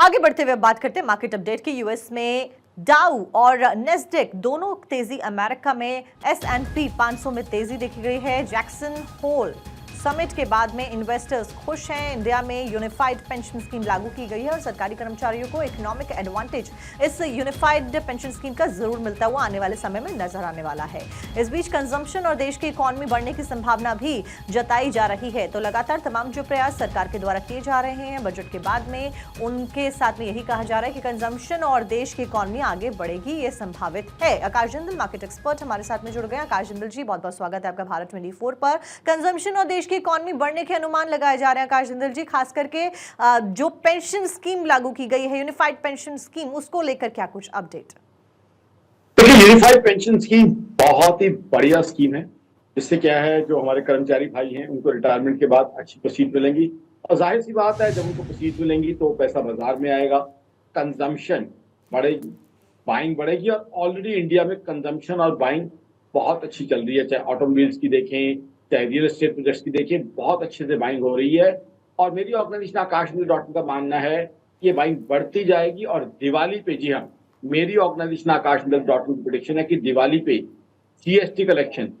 आगे बढ़ते हुए बात करते हैं मार्केट अपडेट की। यूएस में डाउ और नेस्डेक दोनों तेजी, अमेरिका में S&P 500 में तेजी देखी गई है। जैक्सन होल समिट के बाद में इन्वेस्टर्स खुश हैं। इंडिया में यूनिफाइड पेंशन स्कीम लागू की गई है और सरकारी कर्मचारियों को इकोनॉमिक एडवांटेज इस यूनिफाइड पेंशन स्कीम का जरूर मिलता हुआ आने वाले समय में नजर आने वाला है। इस बीच कंजम्पशन और देश की इकोनॉमी बढ़ने की संभावना भी जताई जा रही है। तो लगातार तमाम जो प्रयास सरकार के द्वारा किए जा रहे हैं बजट के बाद में, उनके साथ में यही कहा जा रहा है कि कंजम्पशन और देश की इकोनॉमी आगे बढ़ेगी, ये संभावित है। आकाश जिंदल मार्केट एक्सपर्ट हमारे साथ में जुड़ गए। आकाश जिंदल जी, बहुत बहुत स्वागत है आपका भारत 24 पर। कंजम्पशन और देश की इकोनॉमी बढ़ने के अनुमान लगाए जा रहे हैं आकाश जिंदल जी, खास करके जो पेंशन स्कीम लागू की गई है, यूनिफाइड पेंशन स्कीम, उसको लेकर क्या कुछ अपडेट? देखिए, यूनिफाइड पेंशन स्कीम बहुत ही बढ़िया स्कीम है। जिससे क्या है, जो हमारे कर्मचारी भाई हैं उनको रिटायरमेंट के बाद अच्छी प्रोसीड मिलेंगी और जाहिर सी बात है जब उनको प्रोसीड मिलेंगी तो पैसा बाजार में आएगा, कंजम्पशन बढ़ेगी, बाइंग बढ़ेगी। और ऑलरेडी इंडिया में कंजम्पशन और बाइंग बहुत अच्छी चल रही है। चाहे ऑटोमोबाइल्स की देखें, चाहे रियल एस्टेट प्रोजेक्ट्स की देखें, बहुत अच्छे से बाइंग हो रही है। और मेरी ऑर्गेनाइजेशन आकाशवाणी.in का मानना है कि ये बाइंग बढ़ती जाएगी और दिवाली पे, जी हाँ, मेरी ऑर्गेनाइजेशन आकाशवाणी.in की प्रेडिक्शन है कि दिवाली पे जीएसटी कलेक्शन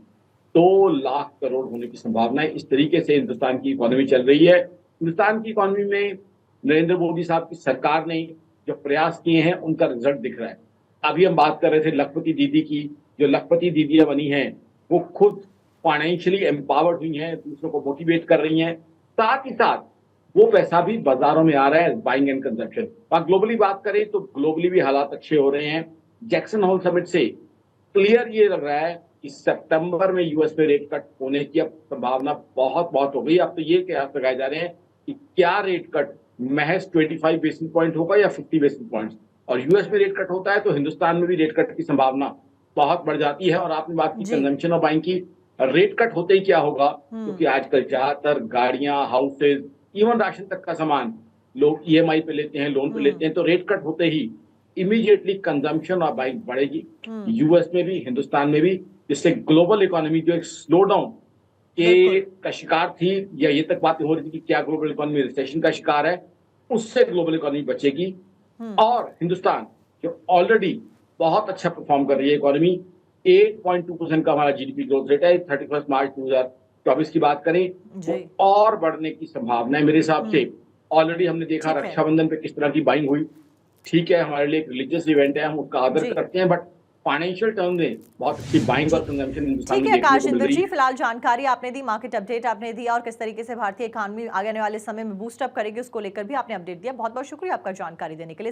2 लाख करोड़ होने की संभावना है। इस तरीके से हिंदुस्तान की इकोनॉमी चल रही है। हिंदुस्तान की इकोनॉमी में नरेंद्र मोदी साहब की सरकार ने जो प्रयास किए हैं उनका रिजल्ट दिख रहा है। अभी हम बात कर रहे थे लखपति दीदी की। जो लखपति दीदियां बनी हैं वो खुद फाइनेंशियली एम्पावर्ड हुई हैं, दूसरों को मोटिवेट कर रही हैं। साथ ही साथ वो पैसा भी बाजारों में आ रहा है, बाइंग एंड कंजम्पशन। और ग्लोबली बात करें तो ग्लोबली भी हालात अच्छे हो रहे हैं। जैक्सन होल समिट से क्लियर ये लग रहा है कि सितंबर में यूएस में रेट कट होने की अब संभावना बहुत बहुत हो गई। अब तो ये कयास लगाए जा रहे हैं कि क्या रेट कट महज 25 बेसिस पॉइंट होगा या 50 बेसिस पॉइंट्स। और यूएस में रेट कट होता है तो हिंदुस्तान में भी रेट कट की संभावना बहुत बढ़ जाती है। और आपने बात की कंजम्पशन और बाइंग की, रेट कट होते ही क्या होगा, क्योंकि आजकल ज्यादातर गाड़ियां, हाउसेज, इवन राशन तक का सामान लोग ईएमआई पे लेते हैं, लोन पे लेते हैं। तो रेट कट होते ही इमीडिएटली कंजम्पशन और बाइंग बढ़ेगी, यूएस में भी, हिंदुस्तान में भी। जिससे ग्लोबल इकोनॉमी जो एक स्लो डाउन के का शिकार थी, या ये तक बात हो रही थी कि क्या ग्लोबल इकोनॉमी रिसेशन का शिकार है, उससे ग्लोबल इकोनॉमी बचेगी। और हिंदुस्तान जो ऑलरेडी बहुत अच्छा परफॉर्म कर रही है, इकोनॉमी 8.2% का हमारा जीडीपी ग्रोथ रेट है 31 मार्च 2024 की बात करें तो और बढ़ने की संभावना है मेरे हिसाब से। ऑलरेडी हमने देखा रक्षाबंधन पे किस तरह की बाइंग हुई। ठीक है, हमारे लिए एक रिलीजियस इवेंट है, हम उसका आदर करते हैं, बट फाइनेंशियल टर्म में बहुत अच्छी बाइंग और कंजम्पशन हिंदुस्तान में देखने को मिल रही है। जी, फिलहाल जानकारी आपने दी, मार्केट अपडेट आपने दिया और किस तरीके से भारतीय इकोनॉमी आगे आने वाले समय में बूस्ट अप करेगी उसको लेकर भी आपने अपडेट दिया। बहुत बहुत शुक्रिया आपका जानकारी देने के लिए।